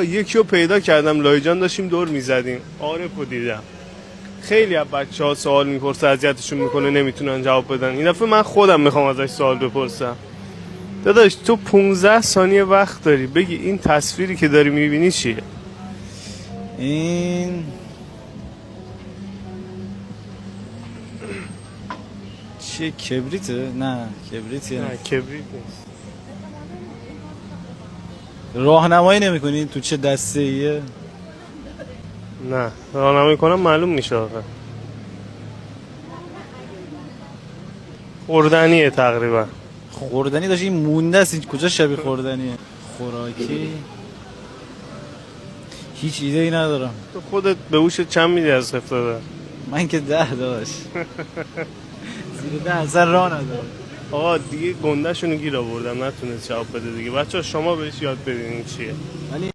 یکی رو پیدا کردم، لایجان داشتیم دور میزدیم، عارفو دیدم. خیلی از بچه‌ها سوال میپرسه، اذیتشون میکنه نمیتونن جواب بدن. این دفعه من خودم میخوام ازش سوال بپرسم. داداش تو 15 ثانیه وقت داری بگی این تصویری که داری میبینی چیه؟ این چیه؟ کبریته؟ نه کبریتیه. نه کبریت نیست. راهنمایی نمی‌کنی تو چه دسته ایه؟ نه راهنمایی کنم معلوم میشه آخه. خوردنیه تقریبا. خوردنی داشت، این مونده است، این کجا شبیه خوردنیه؟ خوراکی هیچ ایده ای ندارم. تو خودت به هوش چند میدی از افتاده؟ من که 10 داشت زیر 10 اصلا راه ندارم. آقا دیگه گنده‌شونو گیر آوردم نتونست جواب بده دیگه. بچه‌ها شما بهش یاد بدین این چیه. ولی